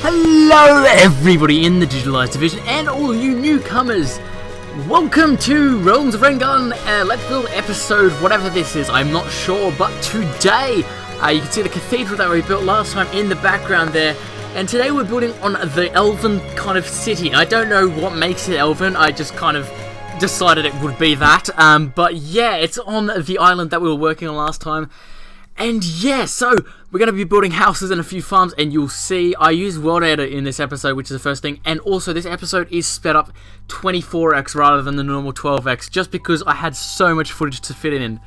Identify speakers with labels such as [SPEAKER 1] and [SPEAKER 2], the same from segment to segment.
[SPEAKER 1] Hello everybody in the Digitalized division and all you newcomers. Welcome to Realms of Rendgarden, Let's Build episode whatever this is, I'm not sure, but today you can see the cathedral that we built last time in the background there, and today we're building on the elven kind of city. I don't know what makes it elven, I just kind of decided it would be that, but yeah, it's on the island that we were working on last time. And yeah, so we're going to be building houses and a few farms, and you'll see I use world edit in this episode, which is the first thing, and also this episode is sped up 24x rather than the normal 12x, just because I had so much footage to fit it in.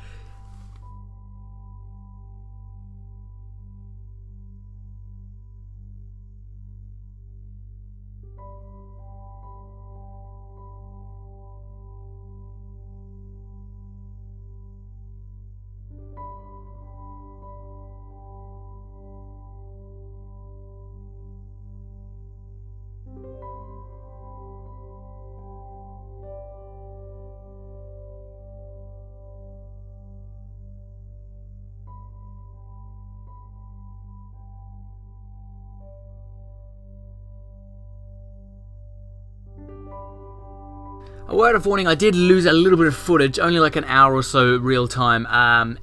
[SPEAKER 1] A word of warning, I did lose a little bit of footage, only like an hour or so real time,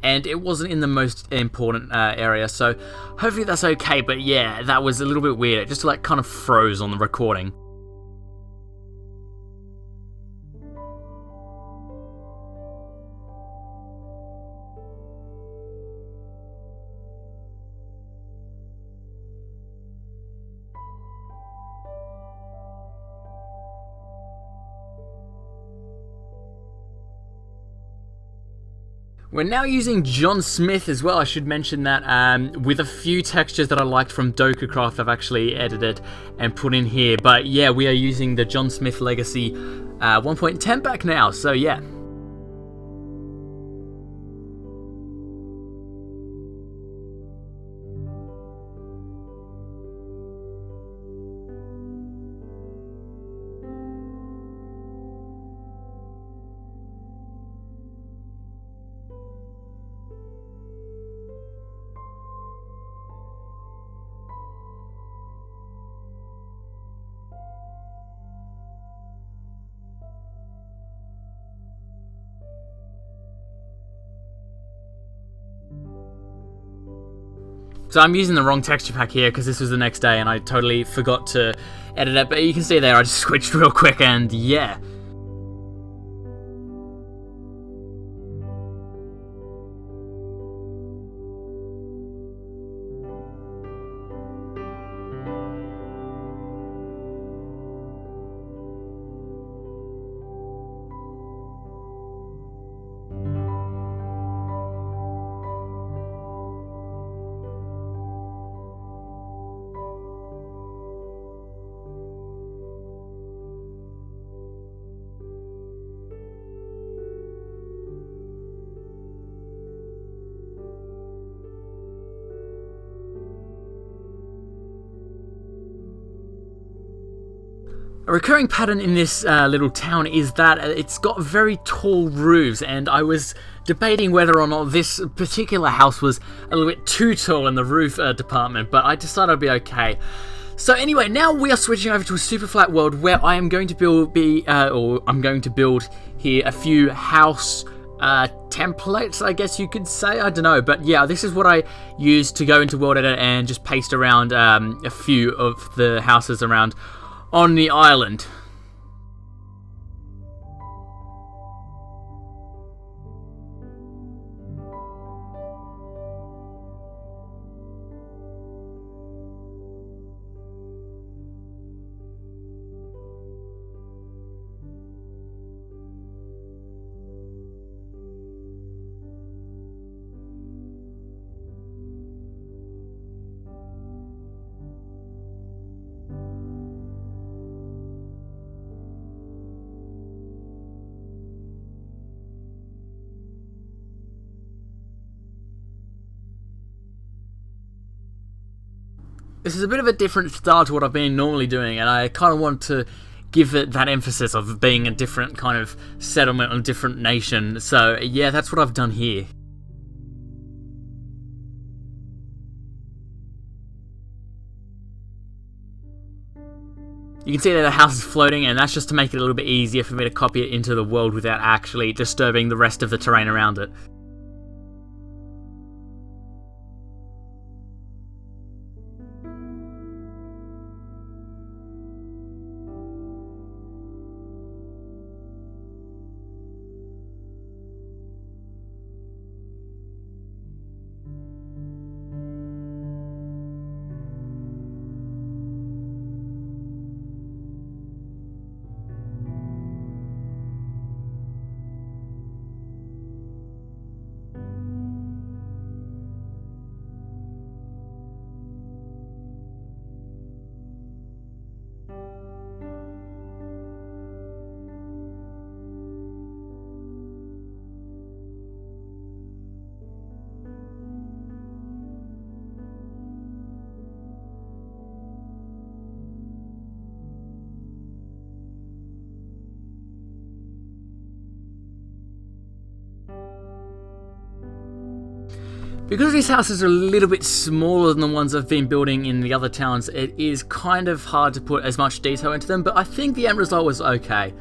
[SPEAKER 1] and it wasn't in the most important area, so hopefully that's okay, but yeah, that was a little bit weird, it just like kind of froze on the recording. We're now using John Smith as well, I should mention that, with a few textures that I liked from DokuCraft I've actually edited and put in here. But yeah, we are using the John Smith Legacy 1.10 back now, so yeah. So I'm using the wrong texture pack here because this was the next day and I totally forgot to edit it, but you can see there I just switched real quick and yeah. A recurring pattern in this little town is that it's got very tall roofs, and I was debating whether or not this particular house was a little bit too tall in the roof department, but I decided I'd be okay. So anyway, now we are switching over to a super flat world where I am going to build here a few house templates, I guess you could say, I don't know, but yeah, this is what I use to go into world edit and just paste around a few of the houses around on the island. This is a bit of a different style to what I've been normally doing, and I kind of want to give it that emphasis of being a different kind of settlement on a different nation. So yeah, that's what I've done here. You can see that the house is floating, and that's just to make it a little bit easier for me to copy it into the world without actually disturbing the rest of the terrain around it. Because these houses are a little bit smaller than the ones I've been building in the other towns, it is kind of hard to put as much detail into them, but I think the end result was okay.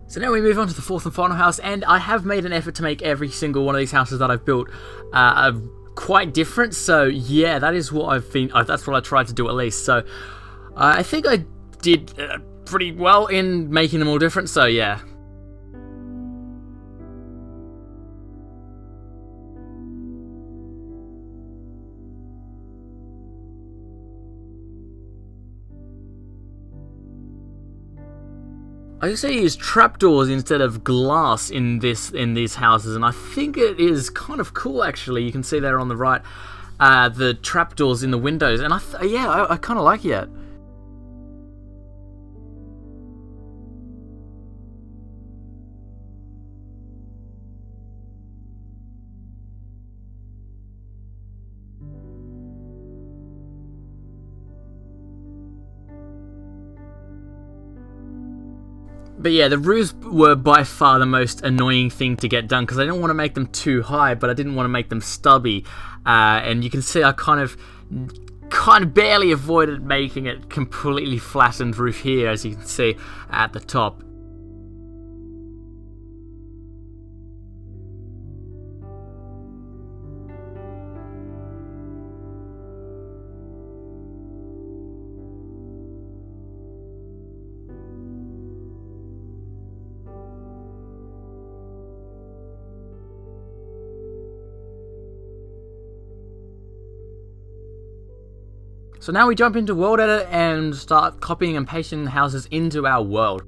[SPEAKER 1] So now we move on to the fourth and final house, and I have made an effort to make every single one of these houses that I've built quite different. So yeah, that is what I've been. That's what I tried to do at least. So I think I did pretty well in making them all different. So yeah. I also use trapdoors instead of glass in these houses, and I think it is kind of cool actually. You can see there on the right, the trapdoors in the windows, and I kind of like it. But yeah, the roofs were by far the most annoying thing to get done because I didn't want to make them too high, but I didn't want to make them stubby. And you can see I kind of barely avoided making it completely flattened roof here, as you can see at the top. So now we jump into World Edit and start copying and pasting the houses into our world.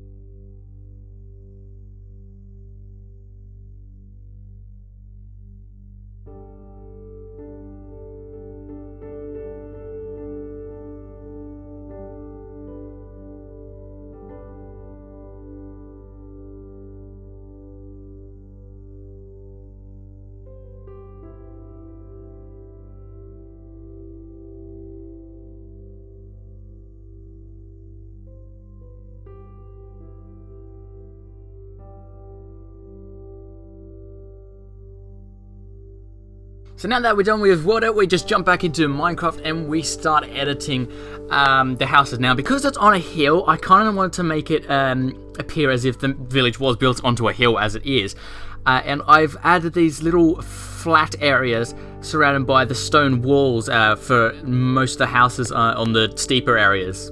[SPEAKER 1] So now that we're done with World Edit, we just jump back into Minecraft and we start editing the houses. Now, because it's on a hill, I kind of want to make it appear as if the village was built onto a hill as it is. And I've added these little flat areas surrounded by the stone walls for most of the houses on the steeper areas.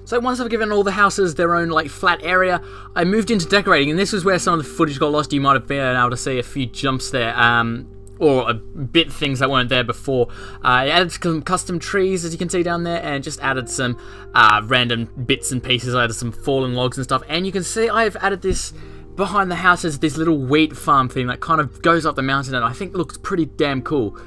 [SPEAKER 1] So once I've given all the houses their own like flat area, I moved into decorating, and this was where some of the footage got lost. You might have been able to see a few jumps there, or a bit things that weren't there before. I added some custom trees, as you can see down there, and just added some random bits and pieces. I added some fallen logs and stuff, and you can see I've added this behind the houses, this little wheat farm thing that kind of goes up the mountain, and I think looks pretty damn cool.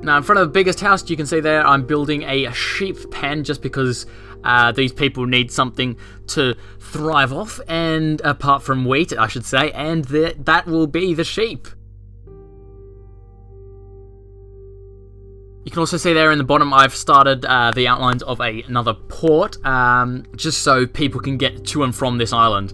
[SPEAKER 1] Now, in front of the biggest house, you can see there, I'm building a sheep pen just because these people need something to thrive off, and apart from wheat, I should say, and that will be the sheep. You can also see there in the bottom, I've started the outlines of another port, just so people can get to and from this island.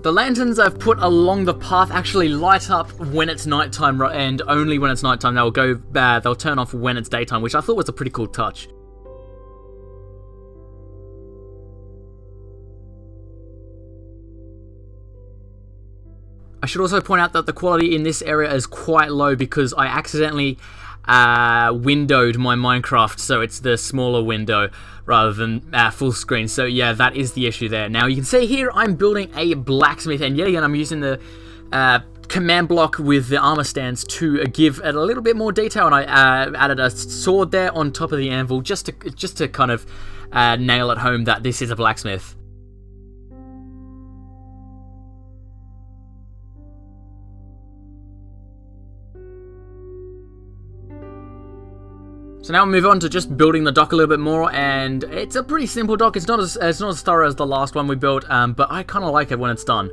[SPEAKER 1] The lanterns I've put along the path actually light up when it's nighttime, and only when it's nighttime they'll turn off when it's daytime, which I thought was a pretty cool touch. I should also point out that the quality in this area is quite low because I accidentally windowed my Minecraft, so it's the smaller window rather than full screen. So yeah, that is the issue there. Now you can see here I'm building a blacksmith, and yet again I'm using the command block with the armor stands to give it a little bit more detail, and I added a sword there on top of the anvil just to kind of nail it home that this is a blacksmith. So now we'll move on to just building the dock a little bit more, and it's a pretty simple dock. It's not as thorough as the last one we built, but I kind of like it when it's done.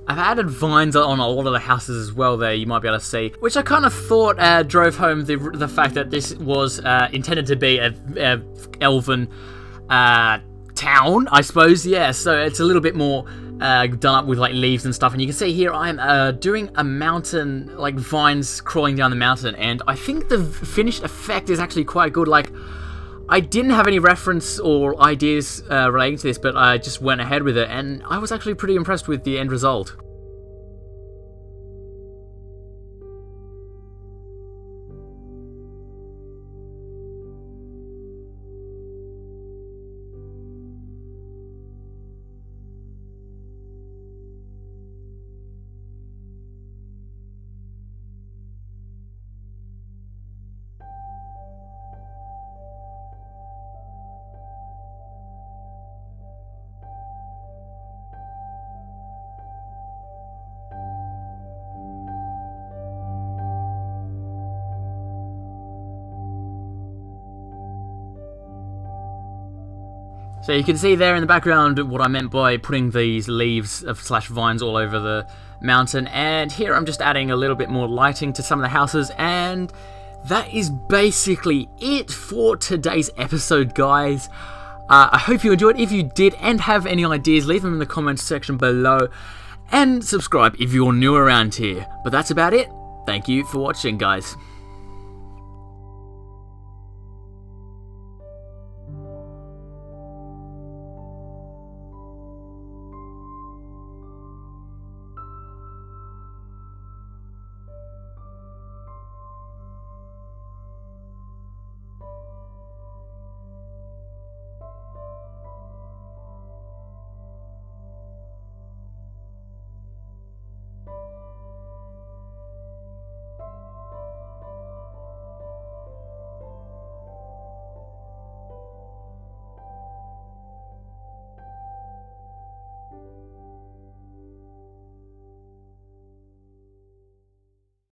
[SPEAKER 1] I've added vines on a lot of the houses as well there, you might be able to see, which I kind of thought drove home the fact that this was intended to be a elven town, I suppose. Yeah, so it's a little bit more done up with like leaves and stuff, and you can see here I'm doing a mountain, like vines crawling down the mountain, and I think the finished effect is actually quite good. Like, I didn't have any reference or ideas relating to this, but I just went ahead with it, and I was actually pretty impressed with the end result. So you can see there in the background what I meant by putting these leaves slash vines all over the mountain, and here I'm just adding a little bit more lighting to some of the houses, and that is basically it for today's episode, guys. I hope you enjoyed. If you did and have any ideas, leave them in the comments section below, and subscribe if you're new around here. But that's about it. Thank you for watching, guys.